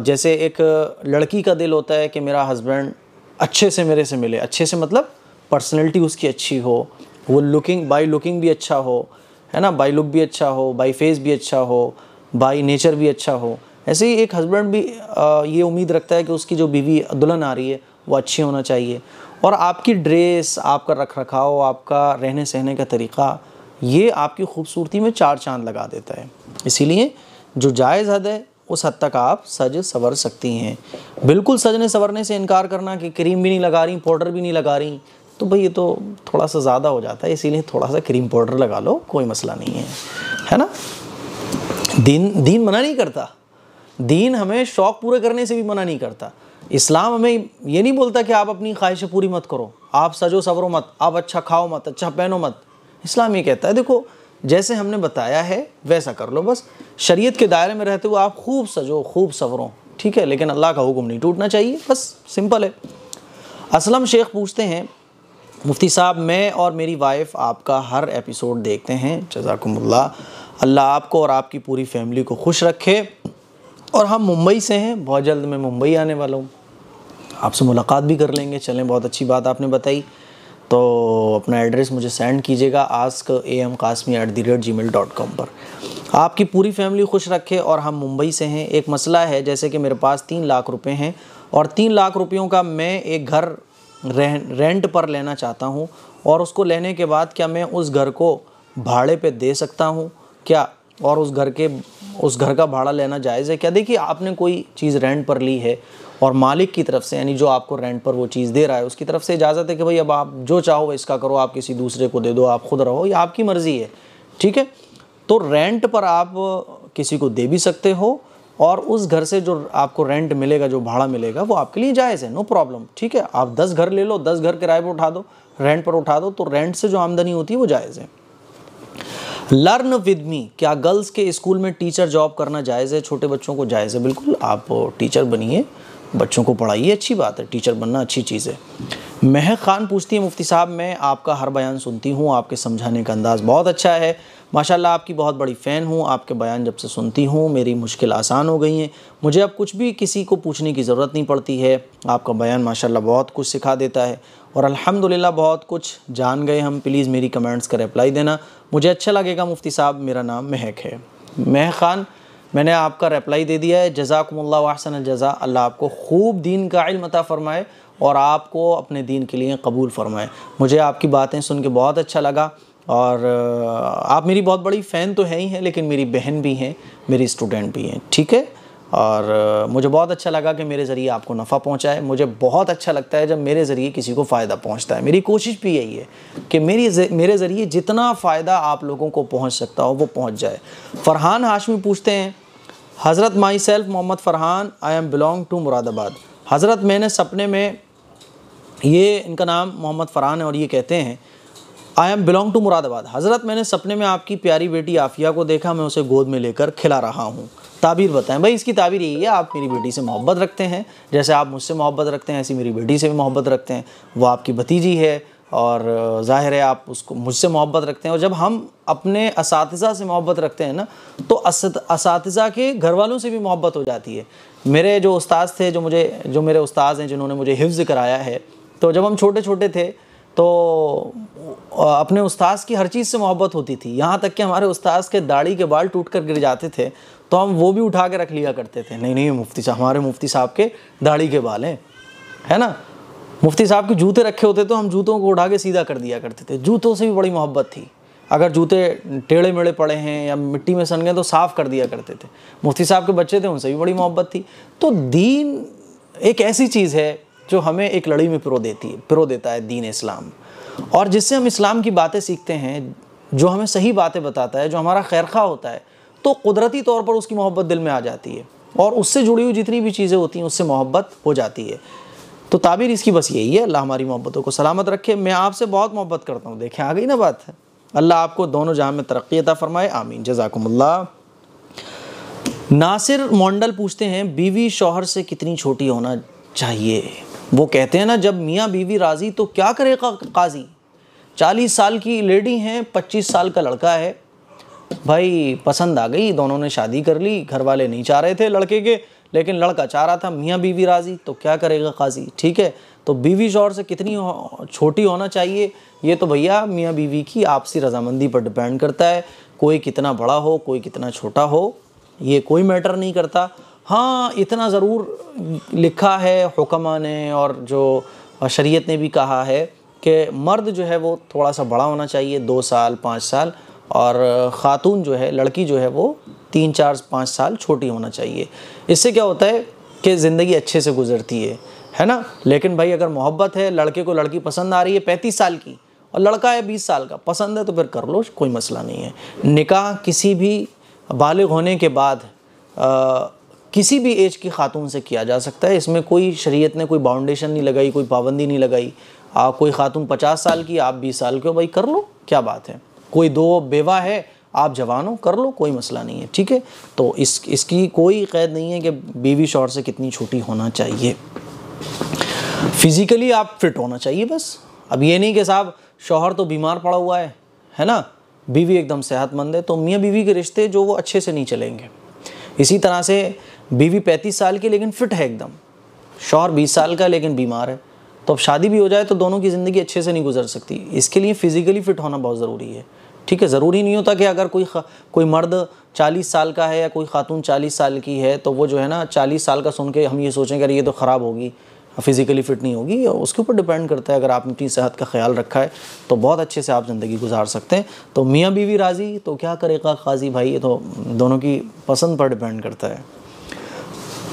Speaker 1: جیسے ایک لڑکی کا دل ہوتا ہے کہ میرا ہسبینڈ اچھے سے میرے سے ملے، اچھے سے مطلب پرسنالٹی اس کی اچھی ہو، وہ بائی لکنگ بھی اچھا ہو، ہے نا، بائی لک بھی اچھا ہو، بائی فیس بھی اچھا ہو، بائی نیچر بھی اچھا ہو۔ ایسے ہی ایک ہسبینڈ بھی یہ امید رکھتا ہے کہ اس کی جو بیوی دلہن آ رہی ہے وہ اچھی ہونا چاہیے، اور آپ کی ڈریس، آپ کا رکھ رکھاؤ، آپ کا رہنے سہنے کا طریقہ، یہ آپ کی خوبصورتی میں 4 چاند لگا دیتا ہے۔ اسی لیے جو جائز حد ہے اس حد تک آپ سج سنور سکتی ہیں۔ بالکل سجنے سنورنے سے انکار کرنا کہ کریم بھی نہیں لگا رہی، پاؤڈر بھی نہیں لگا رہی، تو بھئی یہ تو تھوڑا سا زیادہ ہو جاتا ہے، اسی لیے تھوڑا سا کریم پاؤڈر لگا لو، کوئی مسئلہ نہیں ہے نا۔ دین منع نہیں کرتا، دین ہمیں شوق پورے کرنے سے بھی منع نہیں کرتا۔ اسلام ہمیں یہ نہیں بولتا کہ آپ اپنی خواہشیں پوری مت کرو، آپ سجو سورو مت، آپ اچھا کھاؤ مت، اچھا پہنو مت۔ اسلام یہ کہتا ہے دیکھو جیسے ہم نے بتایا ہے ویسا کر لو، بس شریعت کے دائرے میں رہتے ہوئے آپ خوب سجو، خوب سورو، ٹھیک ہے، لیکن اللہ کا حکم نہیں ٹوٹنا چاہیے، بس سمپل ہے۔ اسلم شیخ پوچھتے ہیں، مفتی صاحب میں اور میری وائف آپ کا ہر ایپیسوڈ دیکھتے ہیں، جزاکم اللہ، اللہ آپ کو اور آپ کی پوری فیملی کو خوش رکھے، اور ہم ممبئی سے ہیں، بہت جلد میں ممبئی آنے والا ہوں، آپ سے ملاقات بھی کر لیں گے، چلیں بہت اچھی بات آپ نے بتائی۔ تو اپنا ایڈریس مجھے سینڈ کیجیے گا askam.qasmi@gmail.com پر۔ آپ کی پوری فیملی خوش رکھے، اور ہم ممبئی سے ہیں۔ ایک مسئلہ ہے، جیسے کہ میرے پاس 3 لاکھ روپے ہیں، اور 3 لاکھ روپیوں کا میں ایک گھر رینٹ پر لینا چاہتا ہوں، اور اس کو لینے کے بعد کیا میں اس گھر کو بھاڑے پہ دے سکتا ہوں کیا، اور اس گھر کا بھاڑا لینا جائز ہے کیا؟ دیکھیے آپ نے کوئی چیز رینٹ پر لی ہے، اور مالک کی طرف سے، یعنی جو آپ کو رینٹ پر وہ چیز دے رہا ہے، اس کی طرف سے اجازت ہے کہ بھئی اب آپ جو چاہو اس کا کرو، آپ کسی دوسرے کو دے دو، آپ خود رہو، یہ آپ کی مرضی ہے، ٹھیک ہے۔ تو رینٹ پر آپ کسی کو دے بھی سکتے ہو، اور اس گھر سے جو آپ کو رینٹ ملے گا، جو بھاڑا ملے گا، وہ آپ کے لیے جائز ہے، نو پرابلم، ٹھیک ہے۔ آپ 10 گھر لے لو، 10 گھر کرائے پر اٹھا دو، رینٹ پر اٹھا دو، تو رینٹ سے جو آمدنی ہوتی ہے وہ جائز ہے۔ لرن ود می، کیا گرلز کے اسکول میں ٹیچر جاب کرنا جائز ہے؟ چھوٹے بچوں کو جائز ہے، بالکل، آپ ٹیچر بنیے، بچوں کو پڑھائیے، اچھی بات ہے، ٹیچر بننا اچھی چیز ہے۔ مہک خان پوچھتی ہے، مفتی صاحب میں آپ کا ہر بیان سنتی ہوں، آپ کے سمجھانے کا انداز بہت اچھا ہے، ماشاءاللہ آپ کی بہت بڑی فین ہوں، آپ کے بیان جب سے سنتی ہوں میری مشکل آسان ہو گئی ہیں، مجھے اب کچھ بھی کسی کو پوچھنے کی ضرورت نہیں پڑتی ہے، آپ کا بیان ماشاءاللہ بہت کچھ سکھا دیتا ہے، اور الحمدللہ بہت کچھ جان گئے ہم۔ پلیز میری کمنٹس کا رپلائی دینا، مجھے اچھا لگے گا۔ مفتی صاحب میرا نام مہک ہے۔ مہک خان، میں نے آپ کا رپلائی دے دیا ہے، جزاکم اللہ واحسن الجزا، اللہ آپ کو خوب دین کا علم عطا فرمائے، اور آپ کو اپنے دین کے لیے قبول فرمائے۔ مجھے آپ کی باتیں سن کے بہت اچھا لگا، اور آپ میری بہت بڑی فین تو ہے ہی ہیں، لیکن میری بہن بھی ہیں، میری اسٹوڈنٹ بھی ہیں، ٹھیک ہے۔ اور مجھے بہت اچھا لگا کہ میرے ذریعے آپ کو نفع پہنچا ہے، مجھے بہت اچھا لگتا ہے جب میرے ذریعے کسی کو فائدہ پہنچتا ہے۔ میری کوشش بھی یہی ہے کہ میرے ذریعے جتنا فائدہ آپ لوگوں کو پہنچ سکتا ہو وہ پہنچ جائے۔ فرحان ہاشمی پوچھتے ہیں، حضرت myself Muhammad Farhan, I am belong to Moradabad. حضرت میں نے سپنے میں، یہ ان کا نام محمد فرحان ہے، اور یہ کہتے ہیں آئی am belong to Moradabad. حضرت میں نے سپنے میں آپ کی پیاری بیٹی عافیہ کو دیکھا، میں اسے گود میں لے کر کھلا رہا ہوں، تعبیر بتائیں۔ بھائی اس کی تعبیر یہی ہے، آپ میری بیٹی سے محبت رکھتے ہیں، جیسے آپ مجھ سے محبت رکھتے ہیں ایسی میری بیٹی سے بھی محبت رکھتے ہیں، وہ آپ کی بھتیجی ہے، اور ظاہر ہے آپ اس کو مجھ سے محبت رکھتے ہیں، اور جب ہم اپنے اساتذہ سے محبت رکھتے ہیں نا، تو اساتذہ کے گھر والوں سے بھی محبت ہو جاتی ہے۔ میرے جو استاذ تھے، جو میرے استاذ ہیں جنہوں نے مجھے حفظ کرایا ہے، تو جب ہم چھوٹے چھوٹے تھے تو اپنے استاذ کی ہر چیز سے محبت ہوتی تھی، یہاں تک کہ ہمارے استاذ کے داڑھی کے بال ٹوٹ کر گر جاتے تھے تو ہم وہ بھی اٹھا کے رکھ لیا کرتے تھے، نہیں مفتی صاحب، ہمارے مفتی صاحب کے داڑھی کے بال ہیں، ہے نا۔ مفتی صاحب کے جوتے رکھے ہوتے تو ہم جوتوں کو اٹھا کے سیدھا کر دیا کرتے تھے، جوتوں سے بھی بڑی محبت تھی، اگر جوتے ٹیڑھے میڑے پڑے ہیں یا مٹی میں سن گئے تو صاف کر دیا کرتے تھے۔ مفتی صاحب کے بچے تھے، ان سے بھی بڑی محبت تھی۔ تو دین ایک ایسی چیز ہے جو ہمیں ایک لڑی میں پرو دیتا ہے، دین اسلام، اور جس سے ہم اسلام کی باتیں سیکھتے ہیں، جو ہمیں صحیح باتیں بتاتا ہے، جو ہمارا خیرخواہ ہوتا ہے، تو قدرتی طور پر اس کی محبت دل میں آ جاتی ہے، اور اس سے جڑی ہوئی جتنی بھی چیزیں ہوتی ہیں اس سے محبت ہو جاتی ہے۔ تو تعبیر اس کی بس یہی ہے، اللہ ہماری محبتوں کو سلامت رکھے۔ میں آپ سے بہت محبت کرتا ہوں، دیکھیں آ گئی نا بات ہے۔ اللہ آپ کو دونوں جہاں میں ترقی عطا فرمائے، آمین، جزاکم اللہ۔ ناصر مونڈل پوچھتے ہیں، بیوی شوہر سے کتنی چھوٹی ہونا چاہیے؟ وہ کہتے ہیں نا جب میاں بیوی راضی تو کیا کرے گا قاضی. 40 سال کی لیڈی ہیں, 25 سال کا لڑکا ہے, بھائی پسند آ گئی, دونوں نے شادی کر لی, گھر والے نہیں چاہ رہے تھے لڑکے کے لیکن لڑکا چاہ رہا تھا, میاں بیوی راضی تو کیا کرے گا قاضی. ٹھیک ہے, تو بیوی شوہر سے کتنی چھوٹی ہونا چاہیے یہ تو بھیا میاں بیوی کی آپسی رضامندی پر ڈیپینڈ کرتا ہے. کوئی کتنا بڑا ہو کوئی کتنا چھوٹا ہو یہ کوئی میٹر نہیں کرتا. ہاں اتنا ضرور لکھا ہے حکماء نے اور جو شریعت نے بھی کہا ہے کہ مرد جو ہے وہ تھوڑا سا بڑا ہونا چاہیے, 2 سال 5 سال, اور خاتون جو ہے لڑکی جو ہے وہ 3 4 5 سال چھوٹی ہونا چاہیے. اس سے کیا ہوتا ہے کہ زندگی اچھے سے گزرتی ہے نا. لیکن بھائی اگر محبت ہے, لڑکے کو لڑکی پسند آ رہی ہے 35 سال کی اور لڑکا ہے 20 سال کا, پسند ہے تو پھر کر لو, کوئی مسئلہ نہیں ہے. نکاح کسی بھی بالغ ہونے کے بعد کسی بھی ایج کی خاتون سے کیا جا سکتا ہے. اس میں کوئی شریعت نے کوئی باؤنڈیشن نہیں لگائی, کوئی پابندی نہیں لگائی. کوئی خاتون 50 سال کی آپ 20 سال کے ہو, بھائی کر لو, کیا بات ہے. کوئی 2 بیوہ ہے آپ جوان ہو, کر لو, کوئی مسئلہ نہیں ہے. ٹھیک ہے, تو اس کی کوئی قید نہیں ہے کہ بیوی شوہر سے کتنی چھوٹی ہونا چاہیے. فزیکلی آپ فٹ ہونا چاہیے بس. اب یہ نہیں کہ صاحب شوہر تو بیمار پڑا ہوا ہے نا, بیوی ایک دم صحت مند ہے, تو میاں بیوی کے رشتے جو وہ اچھے سے نہیں چلیں گے. اسی طرح سے بیوی 35 سال کی لیکن فٹ ہے ایک دم, شوہر 20 سال کا لیکن بیمار ہے, تو اب شادی بھی ہو جائے تو دونوں کی زندگی اچھے سے نہیں گزر سکتی. اس کے لیے فزیکلی فٹ ہونا بہت ضروری ہے. ٹھیک ہے, ضروری نہیں ہوتا کہ اگر کوئی مرد 40 سال کا ہے یا کوئی خاتون 40 سال کی ہے تو وہ جو ہے نا 40 سال کا سن کے ہم یہ سوچیں کہ یہ تو خراب ہوگی, فزیکلی فٹ نہیں ہوگی. اس کے اوپر ڈیپینڈ کرتا ہے. اگر آپ نے اپنی صحت کا خیال رکھا ہے تو بہت اچھے سے آپ زندگی گزار سکتے ہیں. تو میاں بیوی راضی تو کیا کرے گا قاضی, بھائی یہ تو دونوں کی پسند پر ڈیپینڈ کرتا ہے.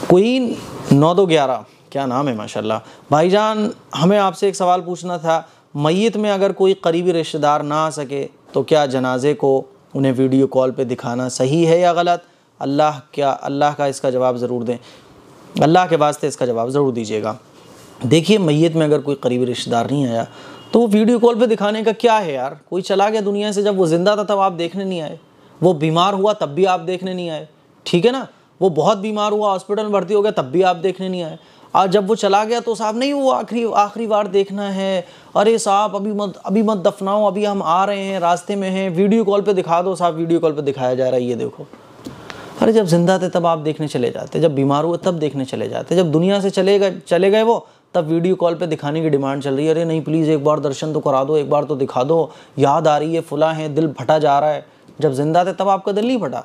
Speaker 1: کوئین 9211 کیا نام ہے ماشاءاللہ. بھائی جان ہمیں آپ سے ایک سوال پوچھنا تھا, میت میں اگر کوئی قریبی رشتہ دار نہ آ سکے تو کیا جنازے کو انہیں ویڈیو کال پہ دکھانا صحیح ہے یا غلط؟ اللہ کا اس کا جواب ضرور دیں, اللہ کے واسطے اس کا جواب ضرور دیجیے گا. دیکھیے میت میں اگر کوئی قریبی رشتہ دار نہیں آیا تو وہ ویڈیو کال پہ دکھانے کا کیا ہے یار. کوئی چلا گیا دنیا سے, جب وہ زندہ تھا تب آپ دیکھنے نہیں آئے, وہ بیمار ہوا تب بھی آپ دیکھنے نہیں آئے. ٹھیک ہے نا, وہ بہت بیمار ہوا ہاسپٹل میں بھرتی ہو گیا تب بھی آپ دیکھنے نہیں آئے. اور جب وہ چلا گیا تو صاحب نہیں وہ آخری بار دیکھنا ہے, ارے صاحب ابھی مت دفناؤ, ابھی ہم آ رہے ہیں راستے میں ہیں, ویڈیو کال پہ دکھا دو. صاحب ویڈیو کال پہ دکھایا جا رہا ہے یہ دیکھو. ارے جب زندہ تھے تب آپ دیکھنے چلے جاتے, جب بیمار ہوئے تب دیکھنے چلے جاتے, جب دنیا سے چلے گئے وہ تب ویڈیو کال پہ دکھانے کی ڈیمانڈ چل رہی ہے. ارے نہیں پلیز ایک بار درشن تو کرا دو, ایک بار تو دکھا دو, یاد آ رہی ہے فلاں ہیں, دل پھٹا جا رہا ہے. جب زندہ تھے تب آپ کا دل نہیں پھٹا.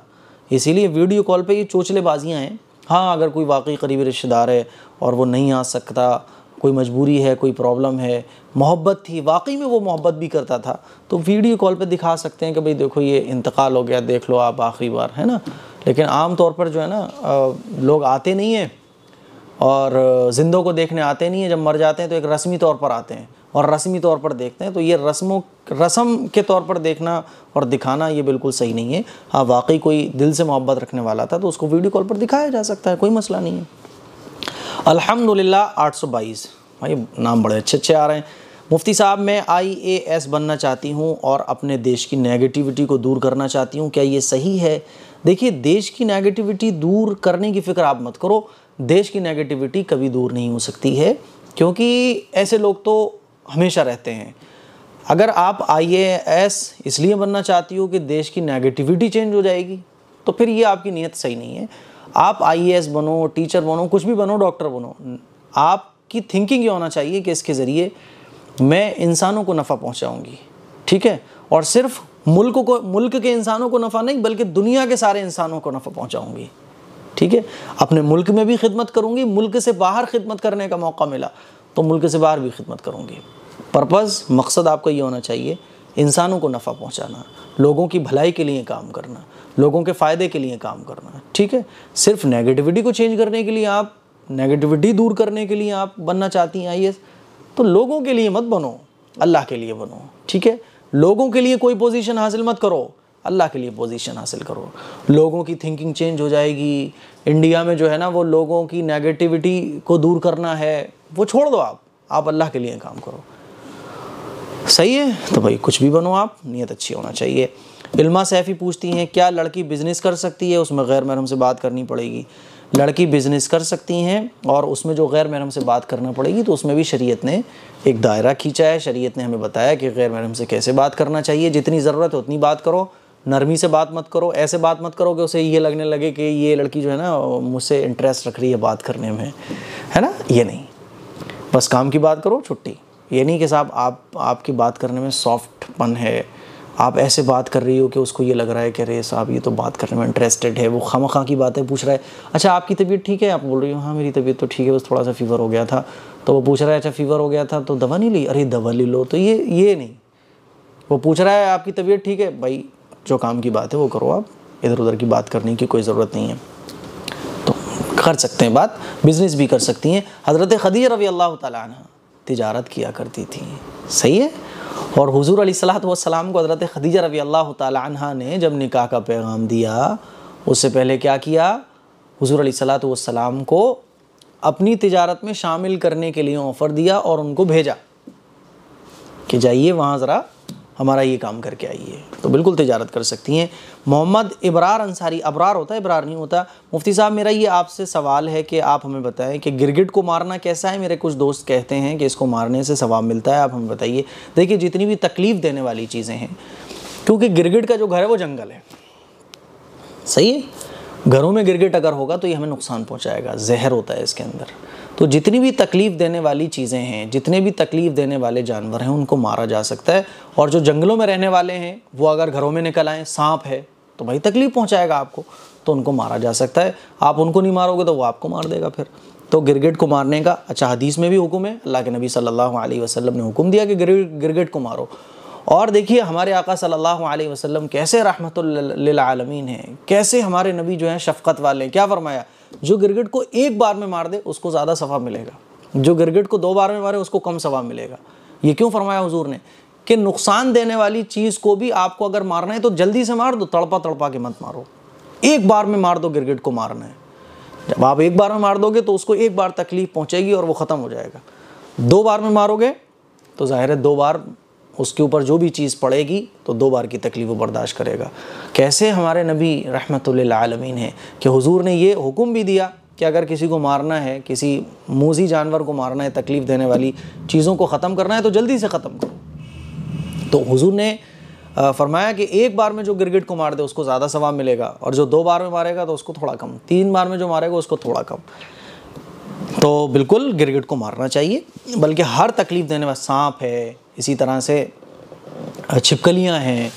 Speaker 1: اسی لیے ویڈیو کال پہ یہ چوچلے بازیاں ہیں. ہاں اگر کوئی واقعی قریبی رشتہ دار ہے اور وہ نہیں آ سکتا, کوئی مجبوری ہے, کوئی پرابلم ہے, محبت تھی, واقعی میں وہ محبت بھی کرتا تھا, تو ویڈیو کال پہ دکھا سکتے ہیں کہ بھئی دیکھو یہ انتقال ہو گیا, دیکھ لو آپ آخری بار, ہے نا. لیکن عام طور پر جو ہے نا لوگ آتے نہیں ہیں اور زندوں کو دیکھنے آتے نہیں ہیں. جب مر جاتے ہیں تو ایک رسمی طور پر آتے ہیں اور رسمی طور پر دیکھتے ہیں. تو یہ رسم کے طور پر دیکھنا اور دکھانا یہ بالکل صحیح نہیں ہے. ہاں واقعی کوئی دل سے محبت رکھنے والا تھا تو اس کو ویڈیو کال پر دکھایا جا سکتا ہے, کوئی مسئلہ نہیں ہے. الحمدللہ 822 بھائی نام بڑے اچھے آ رہے ہیں. مفتی صاحب میں IAS بننا چاہتی ہوں اور اپنے دیش کی نیگیٹیوٹی کو دور کرنا چاہتی ہوں, کیا یہ صحیح ہے؟ دیکھیے دیش کی نیگیٹیوٹی دور کرنے کی فکر آپ مت کرو. دیش کی نیگیٹیوٹی کبھی دور نہیں ہو سکتی ہے کیونکہ ایسے لوگ تو ہمیشہ رہتے ہیں. اگر آپ IAS اس لیے بننا چاہتی ہو کہ دیش کی نیگیٹیوٹی چینج ہو جائے گی تو پھر یہ آپ کی نیت صحیح نہیں ہے. آپ IAS بنو, ٹیچر بنو, کچھ بھی بنو, ڈاکٹر بنو, آپ کی تھنکنگ یہ ہونا چاہیے کہ اس کے ذریعے میں انسانوں کو نفع پہنچاؤں گی. ٹھیک ہے, اور صرف ملک کے انسانوں کو نفع نہیں بلکہ دنیا کے سارے انسانوں کو نفع پہنچاؤں گی. ٹھیک ہے, اپنے ملک میں بھی خدمت کروں گی, ملک سے باہر خدمت کرنے کا موقع ملا تو ملک سے باہر بھی خدمت کروں گی. پرپز مقصد آپ کا یہ ہونا چاہیے انسانوں کو نفع پہنچانا, لوگوں کی بھلائی کے لیے کام کرنا, لوگوں کے فائدے کے لیے کام کرنا. ٹھیک ہے, صرف نیگیٹیوٹی کو چینج کرنے کے لیے آپ, نیگیٹیوٹی دور کرنے کے لیے آپ بننا چاہتی ہیں IAS, تو لوگوں کے لیے مت بنو, اللہ کے لیے بنو. ٹھیک ہے, لوگوں کے لیے کوئی پوزیشن حاصل مت کرو, اللہ کے لیے پوزیشن حاصل کرو. لوگوں کی تھنکنگ چینج ہو جائے گی. انڈیا میں جو ہے نا وہ لوگوں کی نیگیٹیوٹی کو دور کرنا ہے, وہ چھوڑ دو, آپ اللہ کے لیے کام کرو. صحیح ہے, تو بھائی کچھ بھی بنو آپ, نیت اچھی ہونا چاہیے. علما سیفی پوچھتی ہیں کیا لڑکی بزنس کر سکتی ہے, اس میں غیر محرم سے بات کرنی پڑے گی؟ لڑکی بزنس کر سکتی ہیں اور اس میں جو غیر محرم سے بات کرنا پڑے گی تو اس میں بھی شریعت نے ایک دائرہ کھینچا ہے. شریعت نے ہمیں بتایا کہ غیر محرم سے کیسے بات کرنا چاہیے. جتنی ضرورت ہے اتنی بات کرو, نرمی سے بات مت کرو, ایسے بات مت کرو کہ اسے یہ لگنے لگے کہ یہ لڑکی جو ہے نا مجھ سے انٹرسٹ رکھ رہی ہے بات کرنے میں, ہے نا. یہ نہیں, بس کام کی بات کرو, چھٹی. یہ نہیں کہ صاحب آپ کی بات کرنے میں سافٹ پن ہے, آپ ایسے بات کر رہی ہو کہ اس کو یہ لگ رہا ہے کہ ارے صاحب یہ تو بات کرنے میں انٹرسٹڈ ہے, وہ خواہ کی باتیں پوچھ رہا ہے. اچھا آپ کی طبیعت ٹھیک ہے؟ آپ بول رہی ہو ہاں میری طبیعت تو ٹھیک ہے, بس تھوڑا سا فیور ہو گیا تھا. تو وہ پوچھ رہا ہے اچھا فیور ہو گیا تھا تو دوا نہیں لی؟ ارے دوا لے لو. تو یہ نہیں. وہ پوچھ رہا ہے آپ کی طبیعت ٹھیک ہے؟ بھائی جو کام کی بات ہے وہ کرو, آپ ادھر ادھر کی بات کرنے کی کوئی ضرورت نہیں ہے. تو کر سکتے ہیں بات, بزنس بھی کر سکتی ہیں. حضرت خدیجہ رضی اللہ تعالیٰ عنہ تجارت کیا کرتی تھی, صحیح ہے. اور حضور علیہ الصلوۃ والسلام کو حضرت خدیجہ رضی اللہ تعالیٰ عنہ نے جب نکاح کا پیغام دیا, اس سے پہلے کیا کیا؟ حضور علیہ الصلوۃ والسلام کو اپنی تجارت میں شامل کرنے کے لیے آفر دیا اور ان کو بھیجا کہ جائیے وہاں ذرا ہمارا یہ کام کر کے آئیے. تو بالکل تجارت کر سکتی ہیں. محمد ابرار انصاری, ابرار ہوتا ہے, ابرار نہیں ہوتا. مفتی صاحب میرا یہ آپ سے سوال ہے کہ آپ ہمیں بتائیں کہ گرگٹ کو مارنا کیسا ہے؟ میرے کچھ دوست کہتے ہیں کہ اس کو مارنے سے ثواب ملتا ہے, آپ ہمیں بتائیے. دیکھیے جتنی بھی تکلیف دینے والی چیزیں ہیں, کیونکہ گرگٹ کا جو گھر ہے وہ جنگل ہے, صحیح ہے. گھروں میں گرگٹ اگر ہوگا تو یہ ہمیں نقصان پہنچائے گا, زہر ہوتا ہے اس کے اندر. تو جتنی بھی تکلیف دینے والی چیزیں ہیں, جتنے بھی تکلیف دینے والے جانور ہیں, ان کو مارا جا سکتا ہے. اور جو جنگلوں میں رہنے والے ہیں وہ اگر گھروں میں نکل آئیں, سانپ ہے تو بھائی تکلیف پہنچائے گا آپ کو, تو ان کو مارا جا سکتا ہے. آپ ان کو نہیں مارو گے تو وہ آپ کو مار دے گا پھر. تو گرگٹ کو مارنے کا اچھا حدیث میں بھی حکم ہے, اللہ کے نبی صلی اللہ علیہ وسلم نے حکم دیا کہ گرگٹ کو مارو. اور دیکھیے ہمارے آقا صلی اللہ علیہ وسلم کیسے رحمت للعالمین ہیں, کیسے ہمارے نبی جو ہیں شفقت والے ہیں. کیا فرمایا؟ جو گرگٹ کو ایک بار میں مار دے اس کو زیادہ ثواب ملے گا, جو گرگٹ کو 2 بار میں مارے اس کو کم ثواب ملے گا. یہ کیوں فرمایا حضور نے؟ کہ نقصان دینے والی چیز کو بھی آپ کو اگر مارنا ہے تو جلدی سے مار دو, تڑپا کے مت مارو. ایک بار میں مار دو, گرگٹ کو مارنا ہے. جب آپ ایک بار میں مار دو گے تو اس کو ایک بار تکلیف پہنچے گی اور وہ ختم ہو جائے گا. 2 بار میں مارو گے تو ظاہر ہے 2 بار اس کے اوپر جو بھی چیز پڑے گی تو 2 بار کی تکلیف وہ برداشت کرے گا. کیسے ہمارے نبی رحمت للعالمین ہیں کہ حضور نے یہ حکم بھی دیا کہ اگر کسی کو مارنا ہے, کسی موذی جانور کو مارنا ہے, تکلیف دینے والی چیزوں کو ختم کرنا ہے تو جلدی سے ختم کرو. تو حضور نے فرمایا کہ ایک بار میں جو گرگٹ کو مار دے اس کو زیادہ ثواب ملے گا, اور جو 2 بار میں مارے گا تو اس کو تھوڑا کم, 3 بار میں جو مارے گا اس کو تھوڑا کم. تو بالکل گرگٹ کو مارنا چاہیے. بلکہ ہر تکلیف دینے والا, سانپ ہے, اسی طرح سے چھپکلیاں ہیں,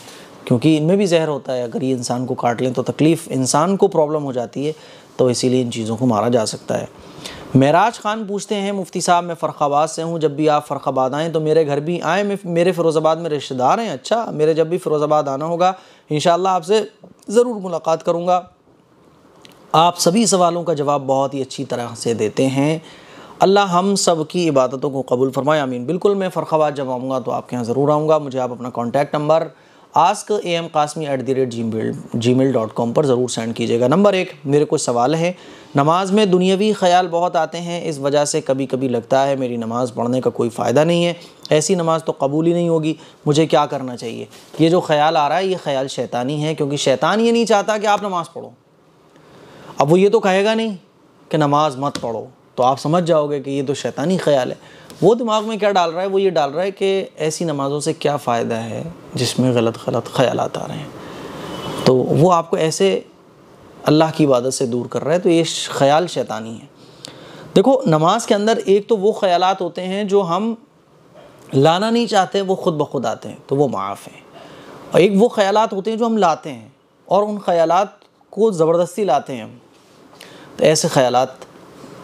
Speaker 1: کیونکہ ان میں بھی زہر ہوتا ہے, اگر یہ انسان کو کاٹ لیں تو تکلیف انسان کو پرابلم ہو جاتی ہے, تو اسی لیے ان چیزوں کو مارا جا سکتا ہے. معراج خان پوچھتے ہیں مفتی صاحب میں فرخ آباد سے ہوں, جب بھی آپ فرخ آباد آئیں تو میرے گھر بھی آئیں, میرے فیروز آباد میں رشتہ دار ہیں. اچھا, میرے جب بھی فیروز آباد آنا ہوگا انشاءاللہ آپ سے ضرور ملاقات کروں گا. آپ سبھی سوالوں کا جواب بہت ہی اچھی طرح سے دیتے ہیں. اللہ ہم سب کی عبادتوں کو قبول فرمائے, آمین. بالکل میں فرخ آباد جب آؤں گا تو آپ کے یہاں ضرور آؤں گا. مجھے آپ اپنا کانٹیکٹ نمبر askam.qasmi@gmail.com پر ضرور سینڈ کیجیے گا. نمبر 1, میرے کچھ سوال ہیں. نماز میں دنیاوی خیال بہت آتے ہیں, اس وجہ سے کبھی کبھی لگتا ہے میری نماز پڑھنے کا کوئی فائدہ نہیں ہے, ایسی نماز تو قبول ہی نہیں ہوگی, مجھے کیا کرنا چاہیے؟ یہ جو خیال آ رہا ہے یہ خیال شیطانی ہے, کیونکہ شیطان یہ نہیں چاہتا کہ آپ نماز پڑھو. اب وہ یہ تو کہے گا نہیں کہ نماز مت پڑھو, تو آپ سمجھ جاؤ گے کہ یہ تو شیطانی خیال ہے. وہ دماغ میں کیا ڈال رہا ہے؟ وہ یہ ڈال رہا ہے کہ ایسی نمازوں سے کیا فائدہ ہے جس میں غلط خیالات آ رہے ہیں. تو وہ آپ کو ایسے اللہ کی عبادت سے دور کر رہا ہے, تو یہ خیال شیطانی ہے. دیکھو نماز کے اندر ایک تو وہ خیالات ہوتے ہیں جو ہم لانا نہیں چاہتے, وہ خود بخود آتے ہیں تو وہ معاف ہیں, اور ایک وہ خیالات ہوتے ہیں جو ہم لاتے ہیں اور ان خیالات کو زبردستی لاتے ہیں. تو ایسے خیالات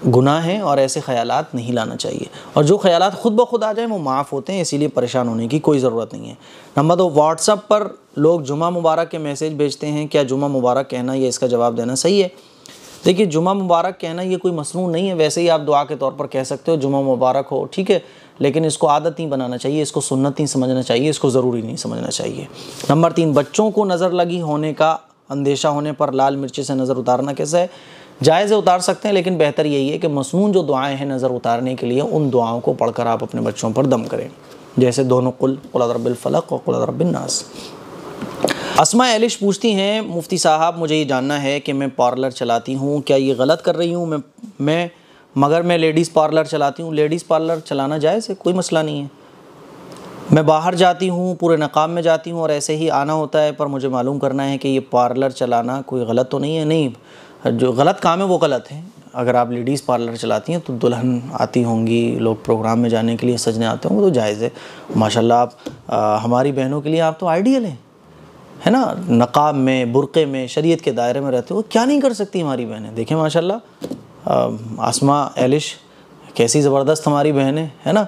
Speaker 1: گناہ ہیں اور ایسے خیالات نہیں لانا چاہیے, اور جو خیالات خود بخود آ جائیں وہ معاف ہوتے ہیں, اسی لیے پریشان ہونے کی کوئی ضرورت نہیں ہے. نمبر 2, واٹس ایپ پر لوگ جمعہ مبارک کے میسیج بھیجتے ہیں, کیا جمعہ مبارک کہنا یا اس کا جواب دینا صحیح ہے؟ دیکھیے جمعہ مبارک کہنا یہ کوئی مصنوع نہیں ہے, ویسے ہی آپ دعا کے طور پر کہہ سکتے ہو جمعہ مبارک ہو, ٹھیک ہے, لیکن اس کو عادت نہیں بنانا چاہیے, اس کو سنت نہیں سمجھنا چاہیے, اس کو ضروری نہیں سمجھنا چاہیے. نمبر 3, بچوں کو نظر لگی ہونے کا اندیشہ ہونے پر لال مرچی سے نظر اتارنا کیسا ہے؟ جائز ہے, اتار سکتے ہیں, لیکن بہتر یہی ہے کہ مسنون جو دعائیں ہیں نظر اتارنے کے لیے ان دعاؤں کو پڑھ کر آپ اپنے بچوں پر دم کریں, جیسے دونوں قل اعوذ برب الفلق اور قل اعوذ برب الناس. اسماء ایلش پوچھتی ہیں مفتی صاحب مجھے یہ جاننا ہے کہ میں پارلر چلاتی ہوں، کیا یہ غلط کر رہی ہوں؟ مگر میں لیڈیز پارلر چلاتی ہوں۔ لیڈیز پارلر چلانا جائز ہے، کوئی مسئلہ نہیں ہے۔ میں باہر جاتی ہوں، پورے نقاب میں جاتی ہوں اور ایسے ہی آنا ہوتا ہے، پر مجھے معلوم کرنا ہے کہ یہ پارلر چلانا کوئی غلط تو نہیں ہے؟ نہیں، جو غلط کام ہے وہ غلط ہے۔ اگر آپ لیڈیز پارلر چلاتی ہیں تو دلہن آتی ہوں گی، لوگ پروگرام میں جانے کے لیے سجنے آتے ہوں گے تو جائز ہے۔ ماشاءاللہ آپ ہماری بہنوں کے لیے آپ تو آئیڈیل ہیں، ہے نا؟ نقاب میں، برقعے میں، شریعت کے دائرے میں رہتے ہو، کیا نہیں کر سکتی ہماری بہنیں؟ دیکھیں ماشاءاللہ اسماء ایلش کیسی زبردست ہماری بہنیں، ہے نا؟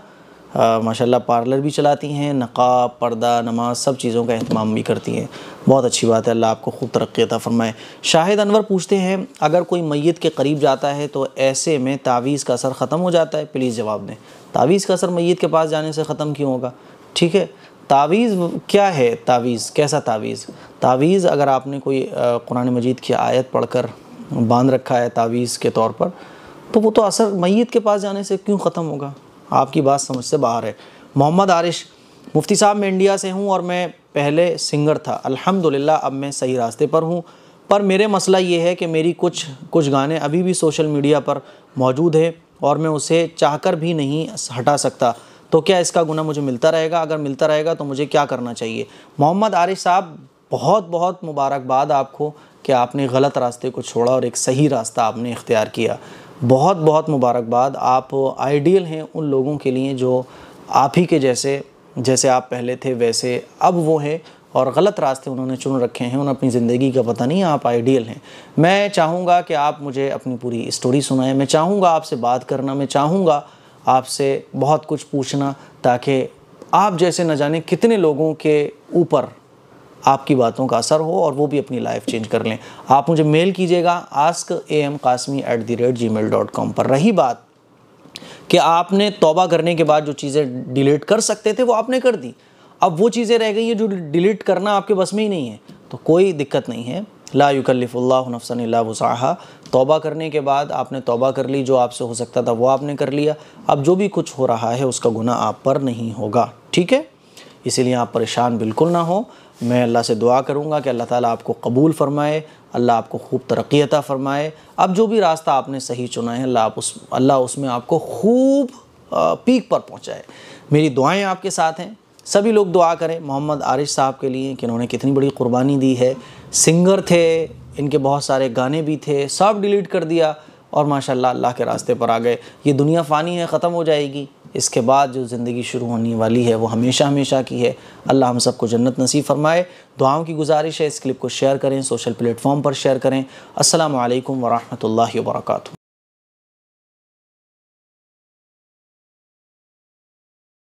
Speaker 1: ماشاءاللہ پارلر بھی چلاتی ہیں، نقاب، پردہ، نماز سب چیزوں کا اہتمام بھی کرتی ہیں، بہت اچھی بات ہے، اللہ آپ کو خوب ترقی عطا فرمائے۔ شاہد انور پوچھتے ہیں اگر کوئی میت کے قریب جاتا ہے تو ایسے میں تعویذ کا اثر ختم ہو جاتا ہے؟ پلیز جواب دیں۔ تعویذ کا اثر میت کے پاس جانے سے ختم کیوں ہوگا؟ ٹھیک ہے، تعویذ کیا ہے؟ تعویذ کیسا تعویذ؟ تعویذ اگر آپ نے کوئی قرآن مجید کی آیت پڑھ کر باندھ رکھا ہے تعویذ کے طور پر تو وہ تو اثر میت کے پاس جانے سے کیوں ختم ہوگا؟ آپ کی بات سمجھ سے باہر ہے۔ محمد عارش، مفتی صاحب میں انڈیا سے ہوں اور میں پہلے سنگر تھا، الحمدللہ اب میں صحیح راستے پر ہوں، پر میرے مسئلہ یہ ہے کہ میری کچھ گانے ابھی بھی سوشل میڈیا پر موجود ہیں اور میں اسے چاہ کر بھی نہیں ہٹا سکتا، تو کیا اس کا گناہ مجھے ملتا رہے گا؟ اگر ملتا رہے گا تو مجھے کیا کرنا چاہیے؟ محمد عارش صاحب بہت بہت مبارکباد آپ کو کہ آپ نے غلط راستے کو چھوڑا اور ایک صحیح راستہ آپ نے اختیار کیا، بہت بہت مبارکباد۔ آپ آئیڈیل ہیں ان لوگوں کے لیے جو آپ ہی کے جیسے آپ پہلے تھے ویسے اب وہ ہیں، اور غلط راستے انہوں نے چن رکھے ہیں، انہیں اپنی زندگی کا پتہ نہیں، آپ آئیڈیل ہیں۔ میں چاہوں گا کہ آپ مجھے اپنی پوری اسٹوری سنائیں، میں چاہوں گا آپ سے بات کرنا، میں چاہوں گا آپ سے بہت کچھ پوچھنا، تاکہ آپ جیسے نہ جانے کتنے لوگوں کے اوپر آپ کی باتوں کا اثر ہو اور وہ بھی اپنی لائف چینج کر لیں۔ آپ مجھے میل کیجیے گا askam.qasmi@gmail.com پر۔ رہی بات کہ آپ نے توبہ کرنے کے بعد جو چیزیں ڈیلیٹ کر سکتے تھے وہ آپ نے کر دی، اب وہ چیزیں رہ گئی ہیں جو ڈیلیٹ کرنا آپ کے بس میں ہی نہیں ہے، تو کوئی دقت نہیں ہے، لا یکلف اللہ نفسا الا وسعها۔ توبہ کرنے کے بعد آپ نے توبہ کر لی، جو آپ سے ہو سکتا تھا وہ آپ نے کر لیا، اب جو بھی کچھ ہو رہا ہے اس کا گناہ آپ پر نہیں ہوگا، ٹھیک ہے؟ اسی لیے آپ پریشان بالکل نہ ہو۔ میں اللہ سے دعا کروں گا کہ اللہ تعالیٰ آپ کو قبول فرمائے، اللہ آپ کو خوب ترقی عطا فرمائے۔ اب جو بھی راستہ آپ نے صحیح چنا ہے اللہ اس میں آپ کو خوب پیک پر پہنچائے۔ میری دعائیں آپ کے ساتھ ہیں، سبھی لوگ دعا کریں محمد عارش صاحب کے لیے کہ انہوں نے کتنی بڑی قربانی دی ہے، سنگر تھے، ان کے بہت سارے گانے بھی تھے، سب ڈیلیٹ کر دیا اور ماشاءاللہ اللہ کے راستے پر آ گئے۔ یہ دنیا فانی ہے، ختم ہو جائے گی، اس کے بعد جو زندگی شروع ہونے والی ہے وہ ہمیشہ ہمیشہ کی ہے۔ اللہ ہم سب کو جنت نصیب فرمائے۔ دعاؤں کی گزارش ہے اس کلپ کو شیئر کریں، سوشل پلیٹ فارم پر شیئر کریں۔ السلام علیکم ورحمۃ اللہ وبرکاتہ۔